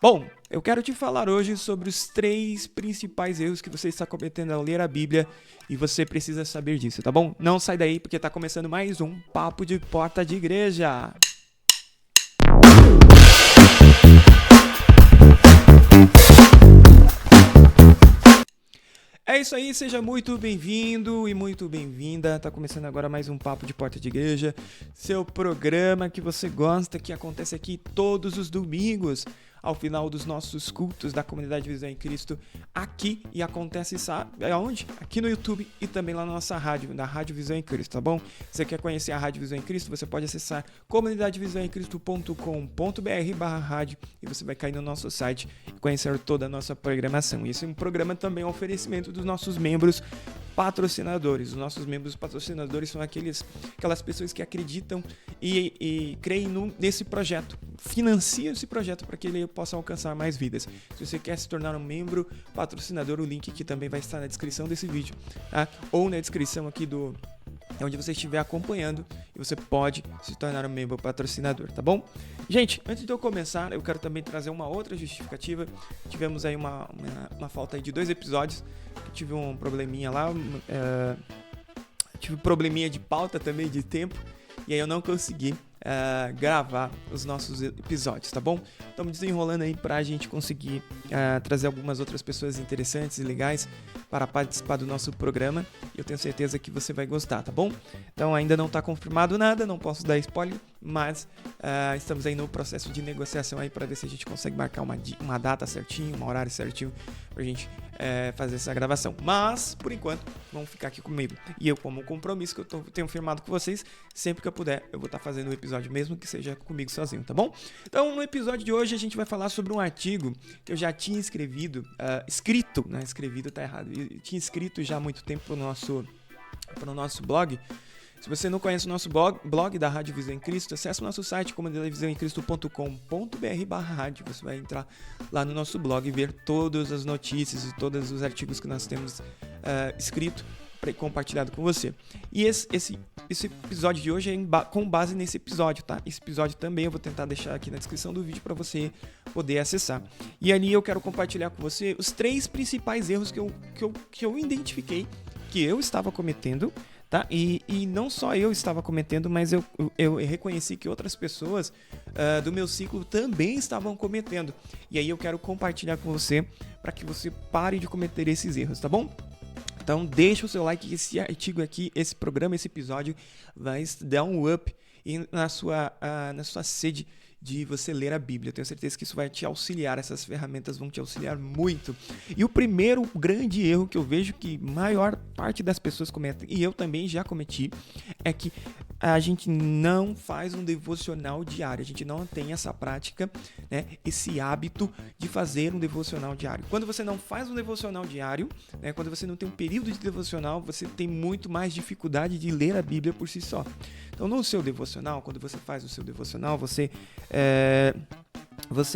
Bom, eu quero te falar hoje sobre os 3 principais erros que você está cometendo ao ler a Bíblia e você precisa saber disso, tá bom? Não sai daí porque tá começando mais um Papo de Porta de Igreja. É isso aí, seja muito bem-vindo e muito bem-vinda. Tá começando agora mais um Papo de Porta de Igreja, seu programa que você gosta, que acontece aqui todos os domingos, ao final dos nossos cultos da Comunidade Visão em Cristo, aqui, e acontece, sabe aonde? Aqui no YouTube e também lá na nossa rádio, na Rádio Visão em Cristo, tá bom? Se você quer conhecer a Rádio Visão em Cristo, você pode acessar comunidadevisãoemcristo.com.br/rádio e você vai cair no nosso site e conhecer toda a nossa programação. E esse é um programa também um oferecimento dos nossos membros patrocinadores. Os nossos membros patrocinadores são aquelas pessoas que acreditam e creem nesse projeto, financiam esse projeto para que ele possa alcançar mais vidas. Se você quer se tornar um membro patrocinador, o link aqui também vai estar na descrição desse vídeo, tá? Ou na descrição aqui onde você estiver acompanhando, e você pode se tornar um membro patrocinador, tá bom? Gente, antes de eu começar, eu quero também trazer uma outra justificativa. Tivemos aí uma falta aí de 2 episódios, eu tive um probleminha lá, tive um probleminha de pauta também, de tempo, e aí eu não consegui gravar os nossos episódios, tá bom? Estamos desenrolando aí pra gente conseguir trazer algumas outras pessoas interessantes e legais para participar do nosso programa. Eu tenho certeza que você vai gostar, tá bom? Então ainda não está confirmado nada, não posso dar spoiler, mas estamos aí no processo de negociação aí para ver se a gente consegue marcar uma data certinho, um horário certinho pra gente fazer essa gravação. Mas, por enquanto, vamos ficar aqui comigo. E eu, como compromisso que eu tenho firmado com vocês, sempre que eu puder, eu vou estar fazendo o episódio mesmo que seja comigo sozinho, tá bom? Então, no episódio de hoje, a gente vai falar sobre um artigo que eu já tinha escrito, né? Escrevido tá errado. Eu tinha escrito já há muito tempo pro nosso blog. Se você não conhece o nosso blog da Rádio Visão em Cristo, acesse o nosso site comunidadevisãoemcristo.com.br/rádio. Você vai entrar lá no nosso blog e ver todas as notícias e todos os artigos que nós temos escrito e compartilhado com você. E esse episódio de hoje é com base nesse episódio, tá? Esse episódio também eu vou tentar deixar aqui na descrição do vídeo para você poder acessar. E ali eu quero compartilhar com você os 3 principais erros que eu identifiquei que eu estava cometendo, tá? E não só eu estava cometendo, mas eu reconheci que outras pessoas do meu ciclo também estavam cometendo. E aí eu quero compartilhar com você para que você pare de cometer esses erros, tá bom? Então deixa o seu like, que esse artigo aqui, esse programa, esse episódio vai dar um up na sua sede de você ler a Bíblia. Eu tenho certeza que isso vai te auxiliar, essas ferramentas vão te auxiliar muito. E o primeiro grande erro que eu vejo que maior parte das pessoas cometem, e eu também já cometi, é que a gente não faz um devocional diário, a gente não tem essa prática, né, esse hábito de fazer um devocional diário. Quando você não faz um devocional diário, né, quando você não tem um período de devocional, você tem muito mais dificuldade de ler a Bíblia por si só. Então, no seu devocional, quando você faz o seu devocional, você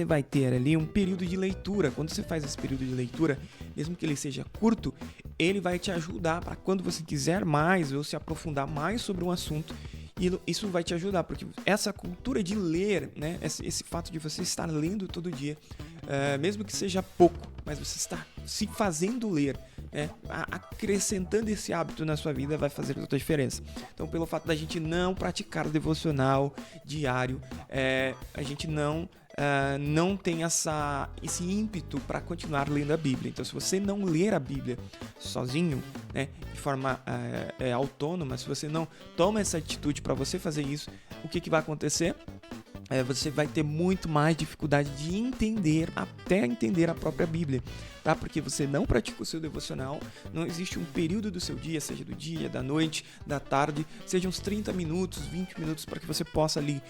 vai ter ali um período de leitura. Quando você faz esse período de leitura, mesmo que ele seja curto, ele vai te ajudar para quando você quiser mais ou se aprofundar mais sobre um assunto. E isso vai te ajudar, porque essa cultura de ler, né, esse fato de você estar lendo todo dia, mesmo que seja pouco, mas você está se fazendo ler, acrescentando esse hábito na sua vida, vai fazer toda a diferença. Então, pelo fato da gente não praticar o devocional diário, a gente não tem esse ímpeto para continuar lendo a Bíblia. Então, se você não ler a Bíblia sozinho, né, de forma autônoma, se você não toma essa atitude para você fazer isso, o que vai acontecer? Você vai ter muito mais dificuldade de entender a própria Bíblia, tá? Porque você não pratica o seu devocional, não existe um período do seu dia, seja do dia, da noite, da tarde, seja uns 30 minutos, 20 minutos, para que você possa ali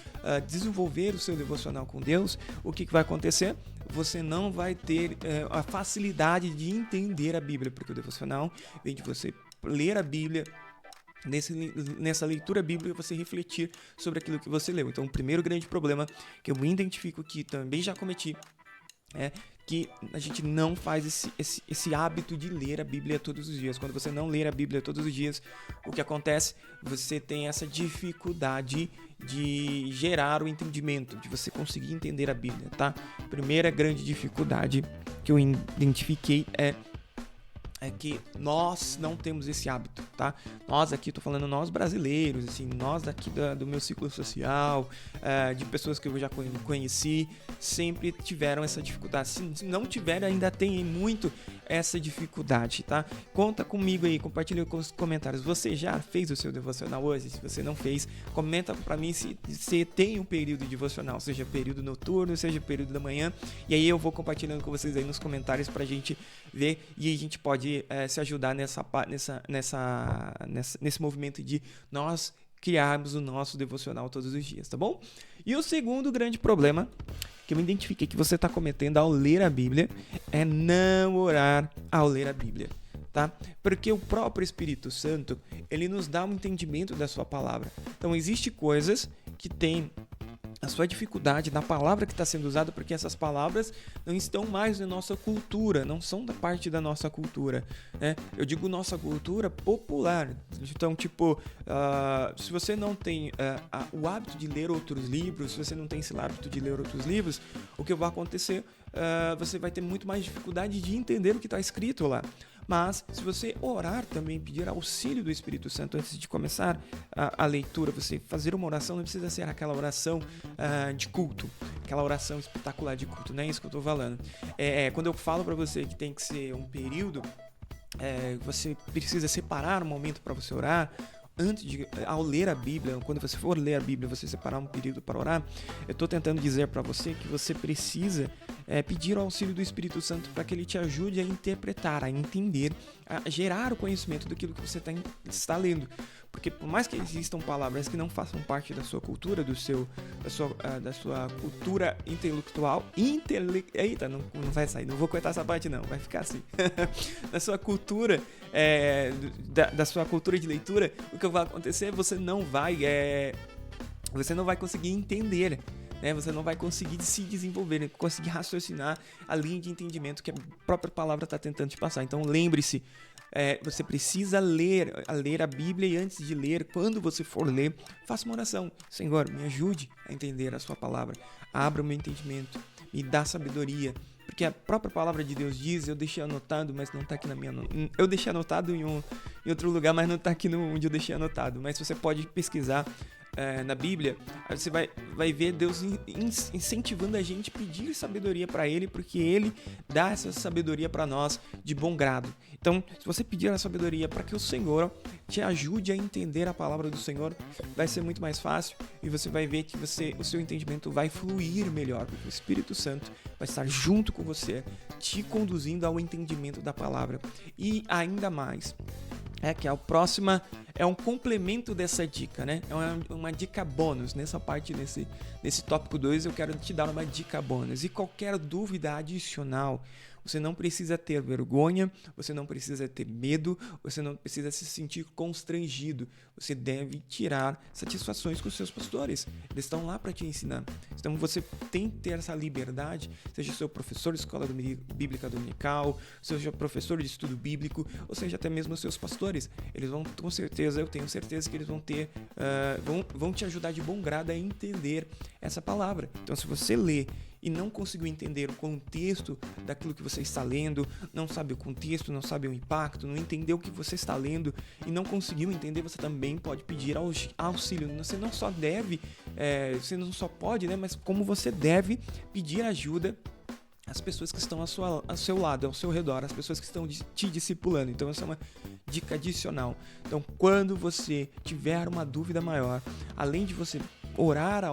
desenvolver o seu devocional com Deus. O que vai acontecer? Você não vai ter a facilidade de entender a Bíblia, porque o devocional vem de você ler a Bíblia, nessa leitura bíblica você refletir sobre aquilo que você leu. Então, o primeiro grande problema que eu identifico que também já cometi é que a gente não faz esse hábito de ler a Bíblia todos os dias. Quando você não lê a Bíblia todos os dias, o que acontece? Você tem essa dificuldade de gerar o entendimento, de você conseguir entender a Bíblia, tá? Primeira grande dificuldade que eu identifiquei é que nós não temos esse hábito, tá? Nós aqui, tô falando nós brasileiros, assim, nós daqui do meu ciclo social, de pessoas que eu já conheci, sempre tiveram essa dificuldade. Se não tiveram, ainda tem muito essa dificuldade, tá? Conta comigo aí, compartilha com os comentários. Você já fez o seu devocional hoje? Se você não fez, comenta pra mim se você tem um período de devocional, seja período noturno, seja período da manhã, e aí eu vou compartilhando com vocês aí nos comentários pra gente ver e a gente pode se ajudar nesse movimento de nós criarmos o nosso devocional todos os dias, tá bom? E o segundo grande problema que eu identifiquei que você está cometendo ao ler a Bíblia é não orar ao ler a Bíblia, tá? Porque o próprio Espírito Santo, ele nos dá um entendimento da sua palavra. Então, existem coisas que têm a sua dificuldade na palavra que está sendo usada, porque essas palavras não estão mais na nossa cultura, não são da parte da nossa cultura, né? Eu digo nossa cultura popular. Então, tipo, se você não tem o hábito de ler outros livros, se você não tem esse hábito de ler outros livros, o que vai acontecer? Você vai ter muito mais dificuldade de entender o que está escrito lá. Mas, se você orar também, pedir auxílio do Espírito Santo antes de começar a leitura, você fazer uma oração, não precisa ser aquela oração de culto, aquela oração espetacular de culto, não é isso que eu estou falando. Quando eu falo para você que tem que ser um período, você precisa separar um momento para você orar, ao ler a Bíblia, quando você for ler a Bíblia, você separar um período para orar, eu estou tentando dizer para você que você precisa pedir o auxílio do Espírito Santo para que ele te ajude a interpretar, a entender, a gerar o conhecimento daquilo que você está lendo. Porque por mais que existam palavras que não façam parte da sua cultura, da sua cultura intelectual, eita, não vai sair, não vou cortar essa parte não, vai ficar assim. Da sua cultura, da sua cultura de leitura, o que vai acontecer, você não vai conseguir entender, né? Você não vai conseguir se desenvolver, conseguir raciocinar a linha de entendimento que a própria palavra está tentando te passar. Então lembre-se, você precisa ler a Bíblia, e antes de ler, quando você for ler, faça uma oração. Senhor, me ajude a entender a sua palavra, abra o meu entendimento, me dá sabedoria, porque a própria palavra de Deus diz, eu deixei anotado, mas não está aqui na minha... Eu deixei anotado em outro lugar, mas não está aqui onde eu deixei anotado. Mas você pode pesquisar na Bíblia, você vai ver Deus incentivando a gente a pedir sabedoria para Ele, porque Ele dá essa sabedoria para nós de bom grado. Então, se você pedir a sabedoria para que o Senhor te ajude a entender a palavra do Senhor, vai ser muito mais fácil, e você vai ver que o seu entendimento vai fluir melhor, porque o Espírito Santo vai estar junto com você, te conduzindo ao entendimento da palavra. E ainda mais, que a próxima é um complemento dessa dica, né? É uma dica bônus. Nessa parte, nesse tópico 2, eu quero te dar uma dica bônus. E qualquer dúvida adicional, você não precisa ter vergonha, você não precisa ter medo, você não precisa se sentir constrangido. Você deve tirar satisfações com os seus pastores. Eles estão lá para te ensinar. Então você tem que ter essa liberdade, seja seu professor de escola bíblica dominical, seja professor de estudo bíblico, ou seja até mesmo os seus pastores. Eles vão, com certeza, eu tenho certeza que eles vão ter, vão te ajudar de bom grado a entender essa palavra. Então, se você lê e não conseguiu entender o contexto daquilo que você está lendo, não sabe o contexto, não sabe o impacto, não entendeu o que você está lendo e não conseguiu entender, você também pode pedir auxílio. Você não só deve, você não só pode, né, mas como você deve pedir ajuda às pessoas que estão ao seu lado, ao seu redor, as pessoas que estão te discipulando. Então, essa é uma dica adicional. Então, quando você tiver uma dúvida maior, além de você orar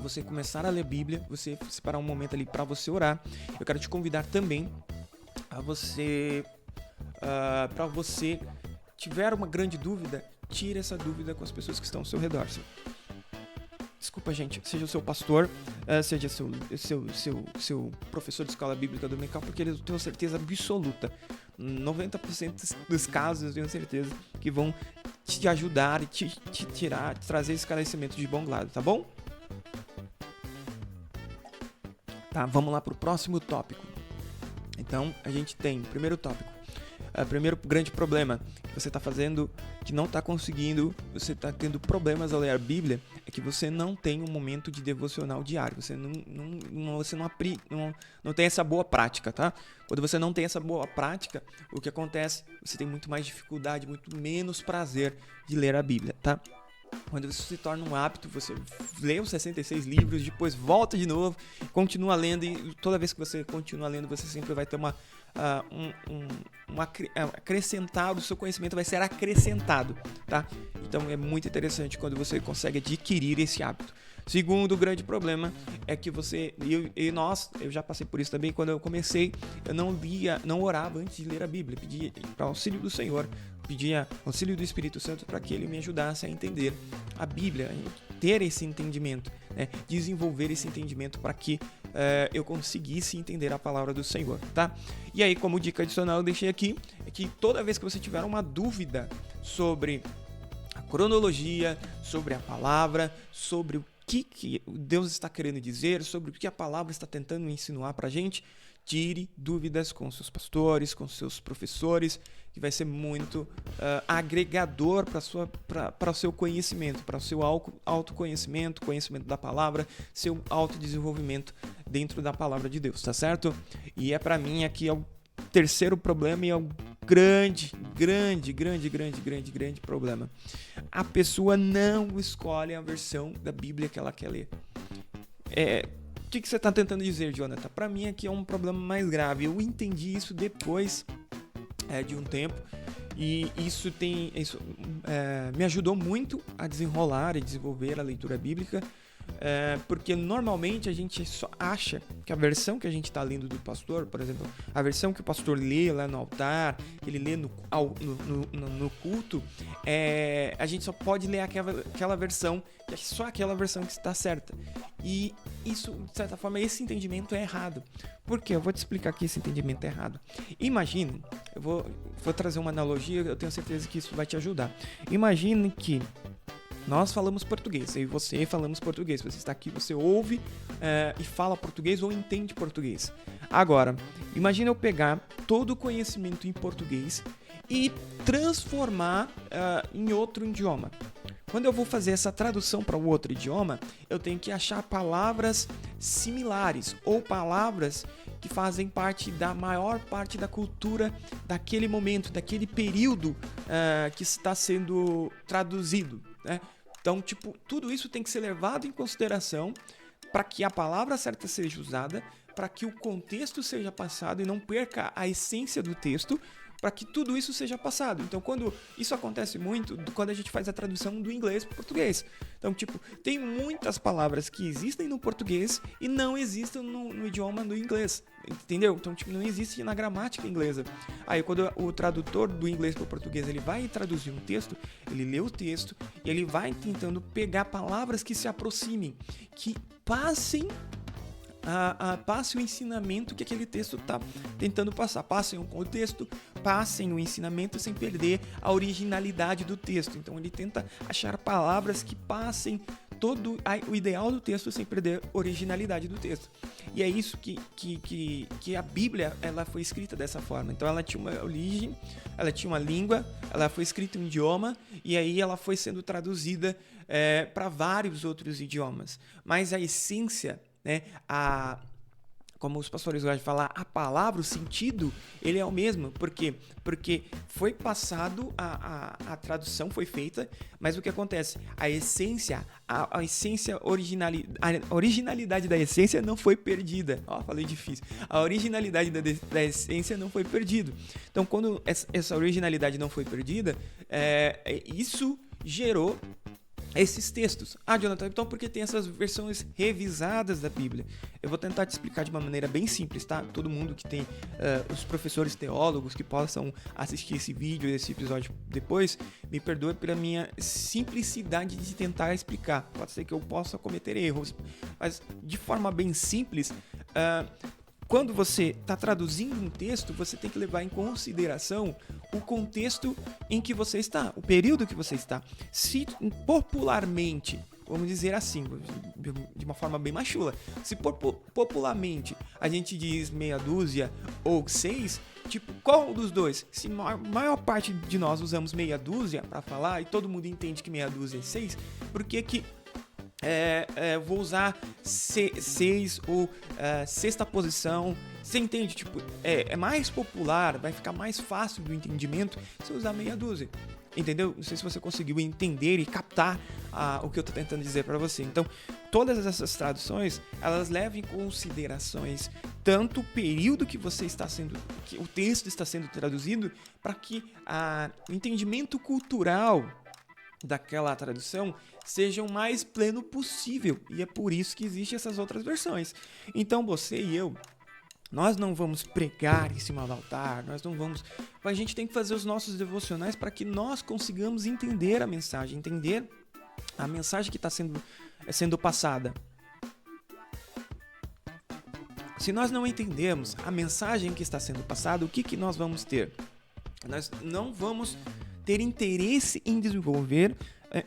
você começar a ler Bíblia, você separar um momento ali para você orar, eu quero te convidar também a você, para você tiver uma grande dúvida, tire essa dúvida com as pessoas que estão ao seu redor. Desculpa, gente, seja o seu pastor, seja seu professor de escola bíblica dominical, porque eles têm certeza absoluta, 90% dos casos eu tenho certeza que vão te ajudar e te trazer esclarecimento de bom grado, tá bom? Tá, vamos lá para o próximo tópico. Então, a gente tem, primeiro tópico, primeiro grande problema que você está fazendo, que não está conseguindo, você está tendo problemas ao ler a Bíblia, é que você não tem um momento de devocional diário, você não tem essa boa prática, tá? Quando você não tem essa boa prática, o que acontece? Você tem muito mais dificuldade, muito menos prazer de ler a Bíblia, tá? Quando isso se torna um hábito, você lê os 66 livros, depois volta de novo, continua lendo, e toda vez que você continua lendo, você sempre vai ter acrescentado, o seu conhecimento vai ser acrescentado, tá? Então é muito interessante quando você consegue adquirir esse hábito. Segundo grande problema é que eu já passei por isso também. Quando eu comecei, eu não orava antes de ler a Bíblia, pedia para auxílio do Senhor, pedia auxílio do Espírito Santo para que ele me ajudasse a entender a Bíblia, ter esse entendimento, né? Desenvolver esse entendimento para que eu conseguisse entender a palavra do Senhor, tá? E aí, como dica adicional, eu deixei aqui é que toda vez que você tiver uma dúvida sobre a cronologia, sobre a palavra, sobre o que Deus está querendo dizer, sobre o que a palavra está tentando insinuar para a gente, tire dúvidas com seus pastores, com seus professores, que vai ser muito agregador para o seu conhecimento, para o seu autoconhecimento, conhecimento da palavra, seu autodesenvolvimento dentro da palavra de Deus, tá certo? E para mim aqui é o terceiro problema e é o grande problema. A pessoa não escolhe a versão da Bíblia que ela quer ler. O que você está tentando dizer, Jonathan? Para mim aqui é um problema mais grave. Eu entendi isso depois de um tempo e isso me ajudou muito a desenrolar e desenvolver a leitura bíblica. Porque normalmente a gente só acha que a versão que a gente está lendo do pastor, por exemplo, a versão que o pastor lê lá no altar, ele lê no culto, a gente só pode ler aquela versão, que é só aquela versão que está certa. E isso, de certa forma, esse entendimento é errado. Por quê? Eu vou te explicar que esse entendimento é errado. Imagine, eu vou trazer uma analogia, eu tenho certeza que isso vai te ajudar. Imagine que nós falamos português, eu e você falamos português. Você está aqui, você ouve e fala português ou entende português. Agora, imagine eu pegar todo o conhecimento em português e transformar em outro idioma. Quando eu vou fazer essa tradução para o outro idioma, eu tenho que achar palavras similares ou palavras que fazem parte da maior parte da cultura daquele momento, daquele período que está sendo traduzido, né? Então, tudo isso tem que ser levado em consideração para que a palavra certa seja usada, para que o contexto seja passado e não perca a essência do texto, para que tudo isso seja passado. Então, isso acontece muito quando a gente faz a tradução do inglês para o português. Então, tem muitas palavras que existem no português e não existem no idioma do inglês, entendeu? Então, não existe na gramática inglesa. Aí, quando o tradutor do inglês para o português, ele vai traduzir um texto, ele lê o texto e ele vai tentando pegar palavras que se aproximem, que passe o ensinamento que aquele texto está tentando passar. Passem o contexto, passem o ensinamento sem perder a originalidade do texto. Então ele tenta achar palavras que passem todo o ideal do texto sem perder a originalidade do texto. E é isso que a Bíblia ela foi escrita dessa forma. Então ela tinha uma origem, ela tinha uma língua, ela foi escrita em um idioma e aí ela foi sendo traduzida para vários outros idiomas. Mas a essência, né, como os pastores gostam de falar, a palavra, o sentido, ele é o mesmo. Por quê? Porque foi passado, a tradução foi feita, mas o que acontece? A essência, a originalidade da essência não foi perdida. Falei difícil. A originalidade da essência não foi perdida. Então, quando essa originalidade não foi perdida, isso gerou esses textos. Jonathan, então por que tem essas versões revisadas da Bíblia? Eu vou tentar te explicar de uma maneira bem simples, tá? Todo mundo que tem, os professores teólogos que possam assistir esse vídeo, esse episódio depois, me perdoe pela minha simplicidade de tentar explicar. Pode ser que eu possa cometer erros, mas de forma bem simples, quando você está traduzindo um texto, você tem que levar em consideração o contexto em que você está, o período que você está. Se popularmente vamos dizer assim, de uma forma bem machula. Se popularmente a gente diz meia dúzia ou 6, tipo, qual dos dois? Se a maior parte de nós usamos meia dúzia para falar e todo mundo entende que meia dúzia é 6, por que vou usar 6 ou sexta posição? Você entende? Tipo, é mais popular, vai ficar mais fácil do entendimento se eu usar meia dúzia. Entendeu? Não sei se você conseguiu entender e captar o que eu estou tentando dizer para você. Então, todas essas traduções, elas levam em considerações tanto o período que o texto está sendo traduzido, para que o entendimento cultural daquela tradução seja o mais pleno possível. E é por isso que existem essas outras versões. Então, você e eu, nós não vamos pregar em cima do altar, a gente tem que fazer os nossos devocionais para que nós consigamos entender a mensagem que está sendo passada. Se nós não entendermos a mensagem que está sendo passada, o que nós vamos ter? Nós não vamos ter interesse em desenvolver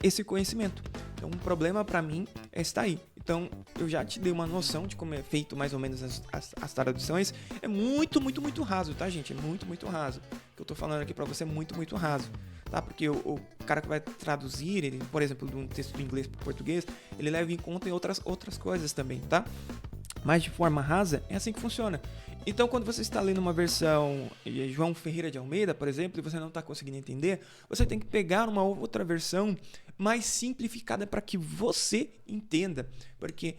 esse conhecimento. Então, um problema para mim está aí. Então, eu já te dei uma noção de como é feito mais ou menos as traduções. É muito, muito, muito raso, tá, gente? É muito, muito raso. O que eu tô falando aqui para você é muito, muito raso, tá? Porque o cara que vai traduzir, ele, por exemplo, de um texto do inglês para o português, ele leva em conta em outras coisas também, tá? Mas de forma rasa, é assim que funciona. Então, quando você está lendo uma versão João Ferreira de Almeida, por exemplo, e você não está conseguindo entender, você tem que pegar uma outra versão mais simplificada para que você entenda. Porque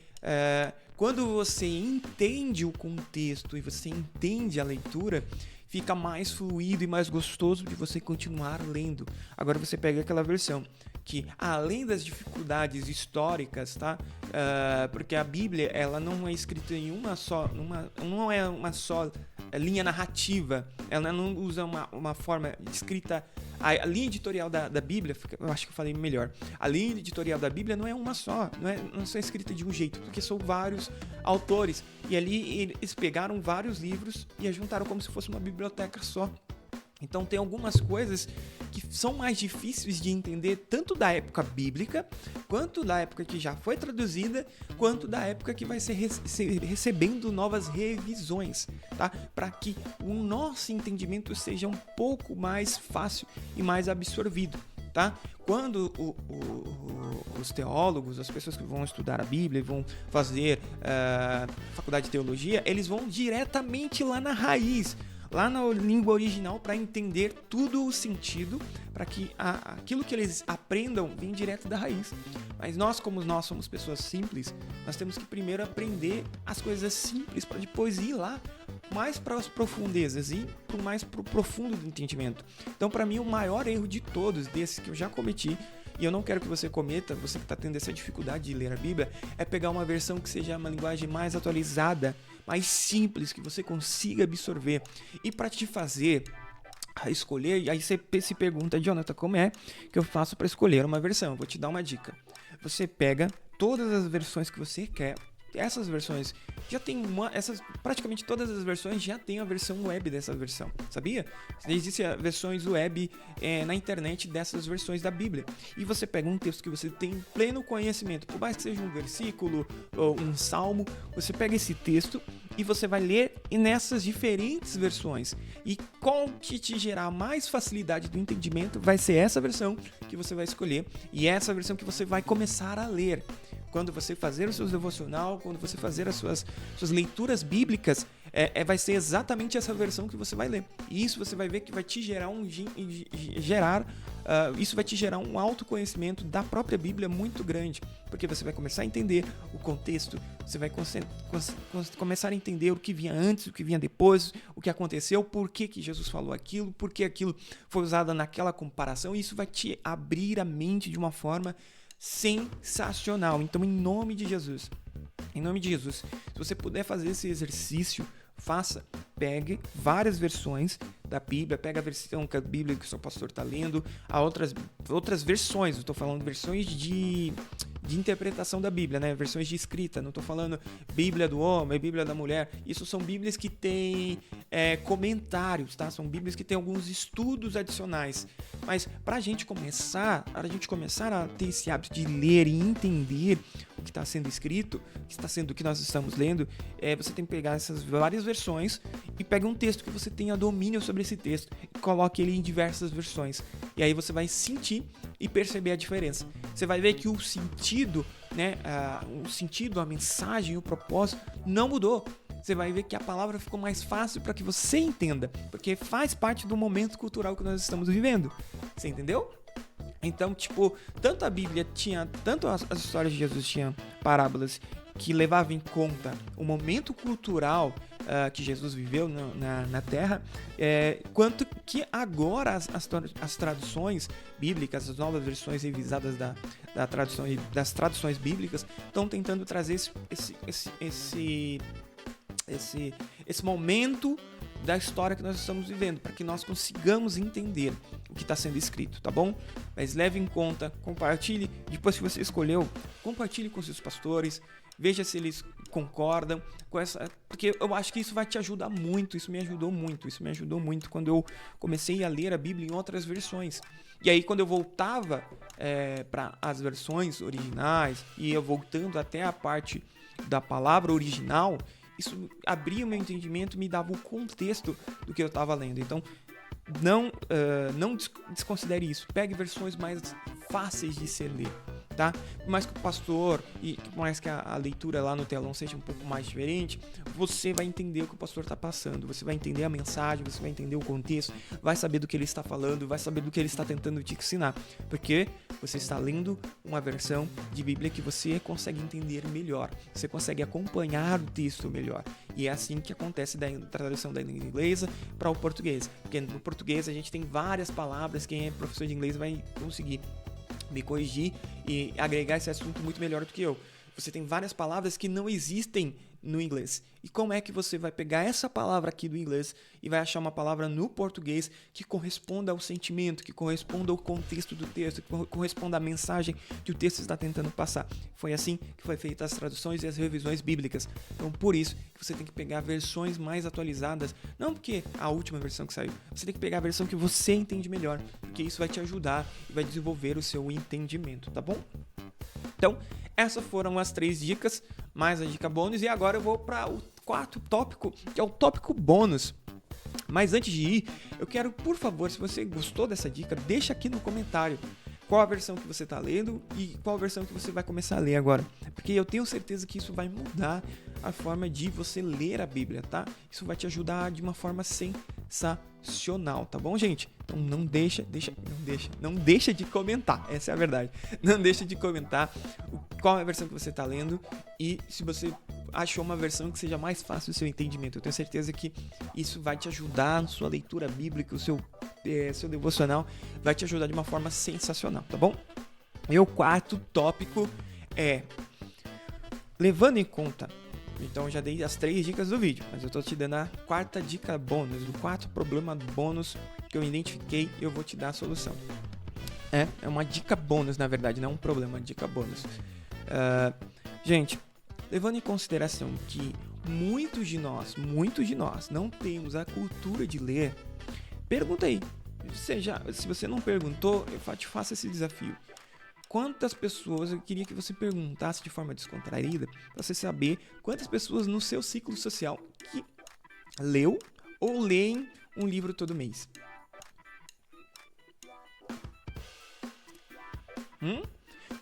quando você entende o contexto e você entende a leitura, fica mais fluido e mais gostoso de você continuar lendo. Agora você pega aquela versão que, além das dificuldades históricas, tá? Porque a Bíblia, ela não é escrita em não é uma só linha narrativa, ela não usa uma forma escrita. A linha editorial da Bíblia, eu acho que eu falei melhor, a linha editorial da Bíblia não é uma só, não é escrita de um jeito, porque são vários autores, e ali eles pegaram vários livros e a juntaram como se fosse uma biblioteca só. Então tem algumas coisas que são mais difíceis de entender, tanto da época bíblica, quanto da época que já foi traduzida, quanto da época que vai ser recebendo novas revisões, tá? Para que o nosso entendimento seja um pouco mais fácil e mais absorvido, tá? Quando os teólogos, as pessoas que vão estudar a Bíblia, vão fazer faculdade de teologia, eles vão diretamente lá na raiz, lá na língua original, para entender tudo o sentido, para que aquilo que eles aprendam venha direto da raiz. Mas como nós somos pessoas simples, nós temos que primeiro aprender as coisas simples para depois ir lá mais para as profundezas e mais para o profundo do entendimento. Então, para mim, o maior erro de todos, desses que eu já cometi, e eu não quero que você cometa, você que está tendo essa dificuldade de ler a Bíblia, é pegar uma versão que seja uma linguagem mais atualizada, mais simples, que você consiga absorver. E para te fazer escolher, aí você se pergunta, Jonathan, como é que eu faço para escolher uma versão? Eu vou te dar uma dica. Você pega todas as versões que você quer. Essas versões já tem praticamente todas as versões já tem a versão web dessa versão, sabia? Existem versões web na internet dessas versões da Bíblia. E você pega um texto que você tem pleno conhecimento, por mais que seja um versículo ou um salmo, você pega esse texto e você vai ler nessas diferentes versões. E qual que te gerar mais facilidade do entendimento vai ser essa versão que você vai escolher e essa versão que você vai começar a ler. Quando você fazer o seu devocional, quando você fazer as suas leituras bíblicas, vai ser exatamente essa versão que você vai ler. E isso você vai ver que vai te gerar isso vai te gerar um autoconhecimento da própria Bíblia muito grande, porque você vai começar a entender o contexto, você vai começar a entender o que vinha antes, o que vinha depois, o que aconteceu, por que Jesus falou aquilo, por que aquilo foi usado naquela comparação, e isso vai te abrir a mente de uma forma sensacional. Então, em nome de Jesus, se você puder fazer esse exercício, faça. Pegue várias versões da Bíblia, pega a versão que a Bíblia que o seu pastor está lendo, há outras versões, eu estou falando versões de de interpretação da Bíblia, né? Versões de escrita. Não estou falando Bíblia do homem, Bíblia da mulher. Isso são Bíblias que têm comentários, tá? São Bíblias que têm alguns estudos adicionais. Mas para a gente começar a ter esse hábito de ler e entender o que está sendo escrito, o que nós estamos lendo, você tem que pegar essas várias versões e pega um texto que você tenha domínio sobre esse texto e coloque ele em diversas versões. E aí você vai sentir e perceber a diferença. Você vai ver que o sentido, né, a mensagem, o propósito não mudou. Você vai ver que a palavra ficou mais fácil para que você entenda, porque faz parte do momento cultural que nós estamos vivendo. Você entendeu? Então, tanto a Bíblia tanto as histórias de Jesus tinham parábolas que levavam em conta o momento cultural que Jesus viveu na Terra, quanto que agora as traduções bíblicas, as novas versões revisadas das traduções bíblicas, estão tentando trazer esse momento da história que nós estamos vivendo, para que nós consigamos entender o que está sendo escrito, tá bom? Mas leve em conta, compartilhe, depois que você escolheu, compartilhe com seus pastores, veja se eles concordam com essa, porque eu acho que isso vai te ajudar muito, isso me ajudou muito quando eu comecei a ler a Bíblia em outras versões. E aí quando eu voltava para as versões originais, e eu voltando até a parte da palavra original, isso abria o meu entendimento, me dava o contexto do que eu estava lendo. Então, não desconsidere isso. Pegue versões mais fáceis de se ler, tá? Por mais que o pastor e por mais que a leitura lá no telão seja um pouco mais diferente, você vai entender o que o pastor está passando, você vai entender a mensagem, você vai entender o contexto, vai saber do que ele está falando, vai saber do que ele está tentando te ensinar, porque você está lendo uma versão de Bíblia que você consegue entender melhor, você consegue acompanhar o texto melhor. E é assim que acontece da tradução da língua inglesa para o português, porque no português a gente tem várias palavras, quem é professor de inglês vai conseguir me corrigir e agregar esse assunto muito melhor do que eu. Você tem várias palavras que não existem no inglês. E como é que você vai pegar essa palavra aqui do inglês e vai achar uma palavra no português que corresponda ao sentimento, que corresponda ao contexto do texto, que corresponda à mensagem que o texto está tentando passar? Foi assim que foi feitas as traduções e as revisões bíblicas. Então, por isso que você tem que pegar versões mais atualizadas, não porque a última versão que saiu, você tem que pegar a versão que você entende melhor, porque isso vai te ajudar e vai desenvolver o seu entendimento, tá bom? Então, essas foram as 3 dicas, mais a dica bônus, e agora eu vou para o 4º tópico, que é o tópico bônus. Mas antes de ir, eu quero, por favor, se você gostou dessa dica, deixa aqui no comentário qual a versão que você está lendo e qual a versão que você vai começar a ler agora. Porque eu tenho certeza que isso vai mudar a forma de você ler a Bíblia, tá? Isso vai te ajudar de uma forma sensacional, tá bom, gente? Então não deixa de comentar, essa é a verdade. Não deixa de comentar qual é a versão que você está lendo e se você achou uma versão que seja mais fácil do seu entendimento. Eu tenho certeza que isso vai te ajudar na sua leitura bíblica, o seu devocional vai te ajudar de uma forma sensacional, tá bom? E o 4º tópico é, levando em conta, então eu já dei as 3 dicas do vídeo, mas eu tô te dando a 4ª dica bônus, o 4º problema bônus que eu identifiquei e eu vou te dar a solução. É uma dica bônus, na verdade, não é um problema, é uma dica bônus. Gente, levando em consideração que muitos de nós não temos a cultura de ler, pergunta aí. Se você não perguntou, eu te faço esse desafio. Quantas pessoas, eu queria que você perguntasse de forma descontraída, para você saber quantas pessoas no seu ciclo social que leu ou leem um livro todo mês.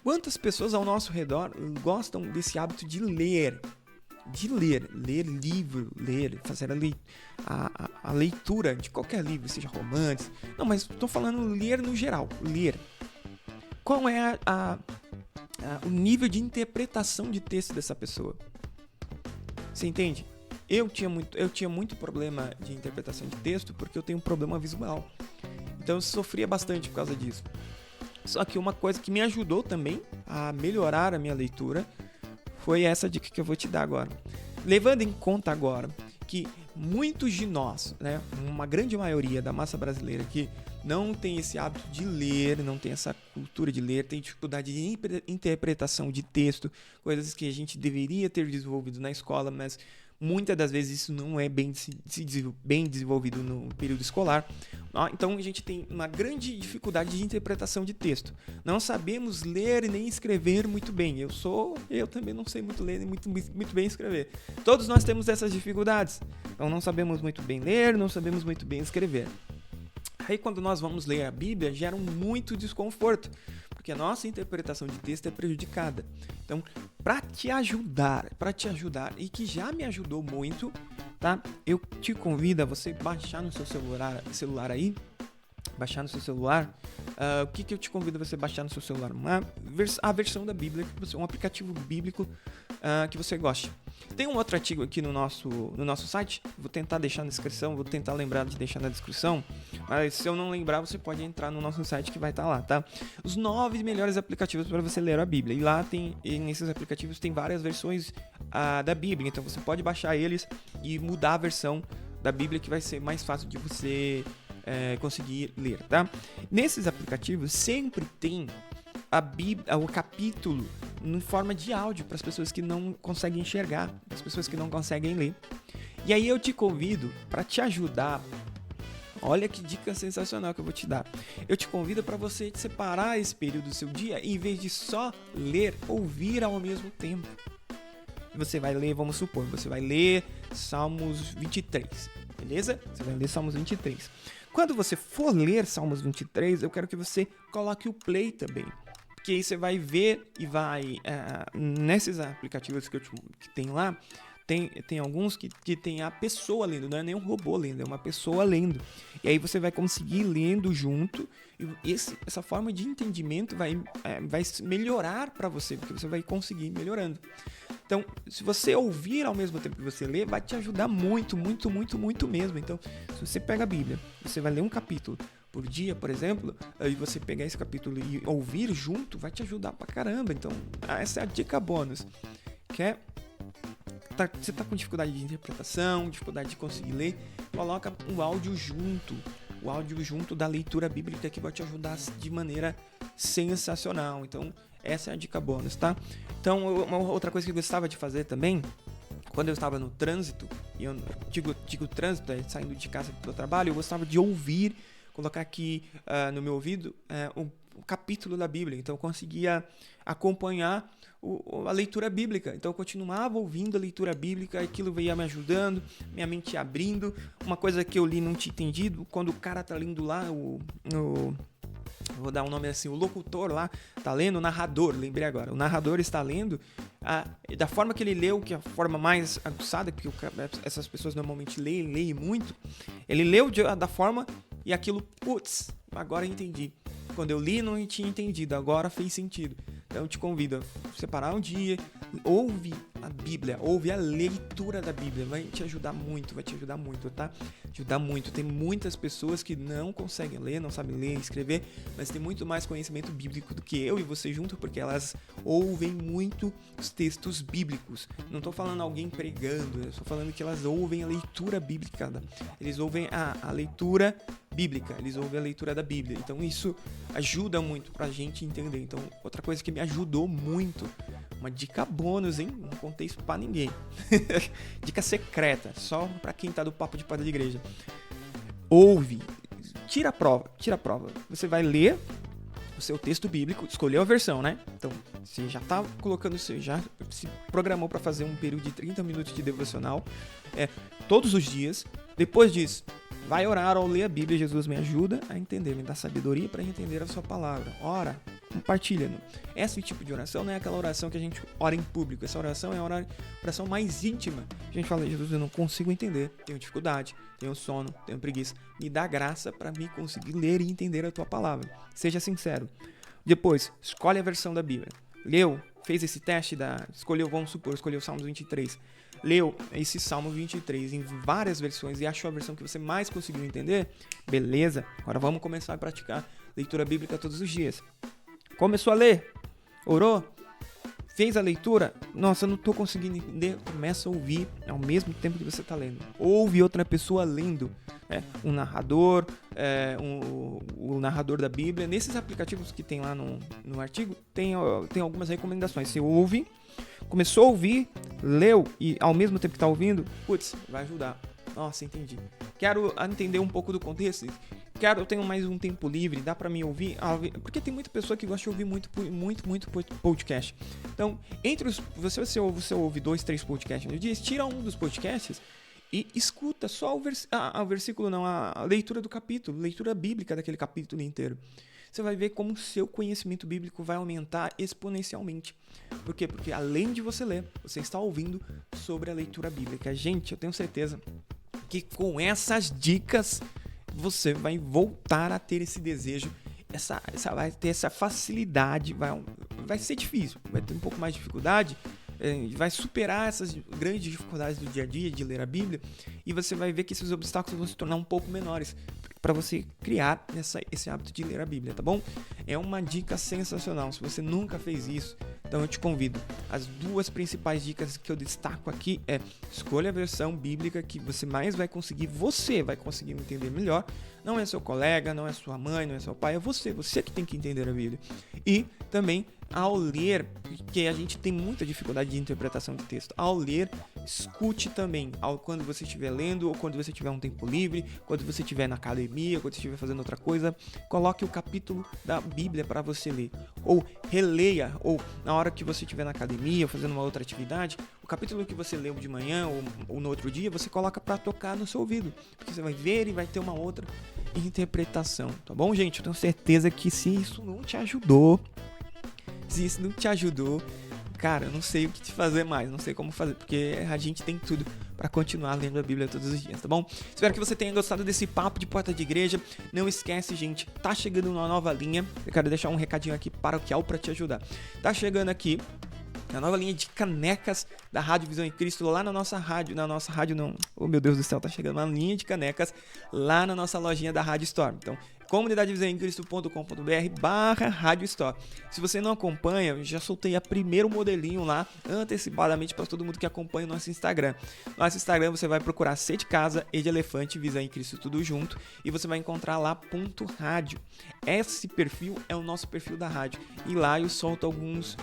Quantas pessoas ao nosso redor gostam desse hábito de ler? Ler livro, fazer a leitura de qualquer livro, seja romance. Não, mas estou falando ler no geral, ler. Qual é o nível de interpretação de texto dessa pessoa? Você entende? Eu tinha muito problema de interpretação de texto porque eu tenho um problema visual. Então eu sofria bastante por causa disso. Só que uma coisa que me ajudou também a melhorar a minha leitura foi essa dica que eu vou te dar agora. Levando em conta agora que muitos de nós, né, uma grande maioria da massa brasileira aqui, não tem esse hábito de ler, não tem essa cultura de ler, tem dificuldade de interpretação de texto, coisas que a gente deveria ter desenvolvido na escola, mas muitas das vezes isso não é bem desenvolvido no período escolar. Então a gente tem uma grande dificuldade de interpretação de texto. Não sabemos ler nem escrever muito bem. Eu também não sei muito ler nem muito bem escrever. Todos nós temos essas dificuldades. Então não sabemos muito bem ler, não sabemos muito bem escrever. Aí quando nós vamos ler a Bíblia, gera muito desconforto, porque a nossa interpretação de texto é prejudicada. Então, para te ajudar, e que já me ajudou muito, tá? Eu te convido a você baixar no seu celular aí, o que eu te convido a você baixar no seu celular? A versão da Bíblia, um aplicativo bíblico que você goste. Tem um outro artigo aqui no nosso site, vou tentar deixar na descrição, vou tentar lembrar de deixar na descrição, mas se eu não lembrar, você pode entrar no nosso site que vai estar lá, tá? Os 9 melhores aplicativos para você ler a Bíblia, e nesses aplicativos tem várias versões da Bíblia, então você pode baixar eles e mudar a versão da Bíblia, que vai ser mais fácil de você conseguir ler, tá? Nesses aplicativos sempre tem o capítulo em forma de áudio para as pessoas que não conseguem enxergar, para as pessoas que não conseguem ler. E aí eu te convido para te ajudar. Olha que dica sensacional que eu vou te dar. Eu te convido para você separar esse período do seu dia e, em vez de só ler, ouvir ao mesmo tempo. Você vai ler, vamos supor, você vai ler Salmos 23, beleza? Você vai ler Salmos 23. Quando você for ler Salmos 23, eu quero que você coloque o play também. Porque aí você vai ver e vai... nesses aplicativos que tem lá, tem alguns que tem a pessoa lendo, não é nem um robô lendo, é uma pessoa lendo. E aí você vai conseguir lendo junto, e essa forma de entendimento vai melhorar para você, porque você vai conseguir ir melhorando. Então, se você ouvir ao mesmo tempo que você lê, vai te ajudar muito, muito, muito, muito mesmo. Então, se você pega a Bíblia, você vai ler um capítulo por dia, por exemplo, e você pegar esse capítulo e ouvir junto, vai te ajudar pra caramba. Então, essa é a dica bônus. Você tá com dificuldade de interpretação, dificuldade de conseguir ler, coloca o áudio junto da leitura bíblica, que vai te ajudar de maneira sensacional. Então, essa é a dica bônus, tá? Então, uma outra coisa que eu gostava de fazer também, quando eu estava no trânsito, e eu digo trânsito, saindo de casa para o trabalho, eu gostava de ouvir, colocar aqui no meu ouvido um capítulo da Bíblia. Então eu conseguia acompanhar a leitura bíblica. Então eu continuava ouvindo a leitura bíblica, aquilo ia me ajudando, minha mente abrindo. Uma coisa que eu li e não tinha entendido, quando o cara tá lendo lá, vou dar um nome assim, o locutor lá tá lendo, o narrador, lembrei agora. O narrador está lendo da forma que ele leu, que é a forma mais aguçada, porque essas pessoas normalmente leem muito. Ele leu da forma e aquilo, putz, agora eu entendi. Quando eu li, não tinha entendido, agora fez sentido. Então eu te convido a separar um dia, ouve a Bíblia, ouve a leitura da Bíblia, vai te ajudar muito, tá? Ajudar muito. Tem muitas pessoas que não conseguem ler, não sabem ler e escrever, mas tem muito mais conhecimento bíblico do que eu e você junto, porque elas ouvem muito os textos bíblicos. Não estou falando alguém pregando, eu estou falando que elas ouvem a leitura bíblica. Eles ouvem a leitura bíblica, eles ouvem a leitura da Bíblia. Então isso ajuda muito pra gente entender. Então, outra coisa que me ajudou muito, uma dica bônus, hein? Não contei isso pra ninguém. Dica secreta, só pra quem tá do papo de padre de igreja. Ouve, tira a prova. Você vai ler o seu texto bíblico, escolheu a versão, né? Então, você já tá colocando isso, já se programou pra fazer um período de 30 minutos de devocional, todos os dias. Depois disso, vai orar ou ler a Bíblia. Jesus, me ajuda a entender, me dá sabedoria para entender a sua palavra. Ora, compartilha. Esse tipo de oração não é aquela oração que a gente ora em público. Essa oração é a oração mais íntima. A gente fala, Jesus, eu não consigo entender, tenho dificuldade, tenho sono, tenho preguiça. Me dá graça para me conseguir ler e entender a tua palavra. Seja sincero. Depois, escolhe a versão da Bíblia. Leu, fez esse teste, escolheu o Salmos 23. Leu esse Salmo 23 em várias versões e achou a versão que você mais conseguiu entender? Beleza, agora vamos começar a praticar leitura bíblica todos os dias. Começou a ler? Orou? Fez a leitura? Nossa, eu não estou conseguindo entender. Começa a ouvir ao mesmo tempo que você está lendo. Ouve outra pessoa lendo. Um narrador, o narrador da Bíblia. Nesses aplicativos que tem lá no artigo, tem algumas recomendações. Você ouve, começou a ouvir, leu e ao mesmo tempo que está ouvindo, putz, vai ajudar. Nossa, entendi. Quero entender um pouco do contexto. Eu tenho mais um tempo livre, dá pra me ouvir? Porque tem muita pessoa que gosta de ouvir muito podcast. Então, você ouve 2, 3 podcasts no dia, tira um dos podcasts e escuta só o versículo, não, a leitura do capítulo, leitura bíblica daquele capítulo inteiro. Você vai ver como o seu conhecimento bíblico vai aumentar exponencialmente. Por quê? Porque além de você ler, você está ouvindo sobre a leitura bíblica. Gente, eu tenho certeza que com essas dicas você vai voltar a ter esse desejo, vai ter essa facilidade, vai ser difícil, vai ter um pouco mais de dificuldade, vai superar essas grandes dificuldades do dia a dia de ler a Bíblia e você vai ver que esses obstáculos vão se tornar um pouco menores para você criar esse hábito de ler a Bíblia, tá bom? É uma dica sensacional. Se você nunca fez isso, então eu te convido. As 2 principais dicas que eu destaco aqui é: escolha a versão bíblica que você vai conseguir entender melhor. Não é seu colega, não é sua mãe, não é seu pai, é você que tem que entender a Bíblia. E também, ao ler, porque a gente tem muita dificuldade de interpretação de texto, ao ler, escute também, quando você estiver lendo, ou quando você tiver um tempo livre, quando você estiver na academia, quando você estiver fazendo outra coisa, coloque o capítulo da Bíblia para você ler, ou releia, ou na hora que você estiver na academia, ou fazendo uma outra atividade, o capítulo que você leu de manhã, ou no outro dia, você coloca para tocar no seu ouvido, porque você vai ver e vai ter uma outra interpretação, tá bom, gente? Eu tenho certeza que se isso não te ajudou, cara, eu não sei o que te fazer mais, não sei como fazer, porque a gente tem tudo para continuar lendo a Bíblia todos os dias, tá bom? Espero que você tenha gostado desse papo de porta de igreja. Não esquece, gente, tá chegando uma nova linha. Eu quero deixar um recadinho aqui paroquial para te ajudar. Tá chegando aqui a nova linha de canecas da Rádio Visão em Cristo lá na nossa rádio não, oh meu Deus do céu, tá chegando uma linha de canecas lá na nossa lojinha da Rádio Store. Então, comunidadevisãoemcristo.com.br/Rádio Store. Se você não acompanha, eu já soltei a primeiro modelinho lá antecipadamente para todo mundo que acompanha o nosso Instagram. Nosso Instagram você vai procurar C de casa, E de elefante, Visão em Cristo tudo junto e você vai encontrar lá .rádio. Esse perfil é o nosso perfil da rádio e lá eu solto alguns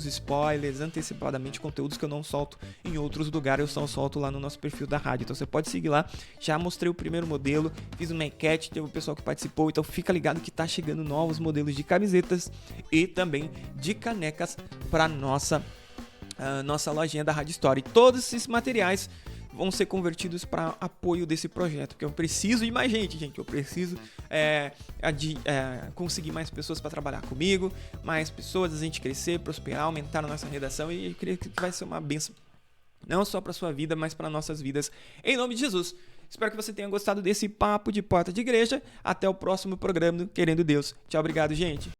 spoilers antecipadamente, conteúdos que eu não solto em outros lugares, eu só solto lá no nosso perfil da rádio. Então você pode seguir lá. Já mostrei o primeiro modelo, fiz uma enquete, teve o pessoal que participou, então fica ligado que tá chegando novos modelos de camisetas e também de canecas para nossa lojinha da Rádio Store. E todos esses materiais vão ser convertidos para apoio desse projeto, porque eu preciso de mais gente. Eu preciso conseguir mais pessoas para trabalhar comigo, mais pessoas, a gente crescer, prosperar, aumentar a nossa redação, e eu creio que vai ser uma bênção, não só para sua vida, mas para nossas vidas, em nome de Jesus. Espero que você tenha gostado desse papo de porta de igreja. Até o próximo programa, querendo Deus. Tchau, obrigado, gente.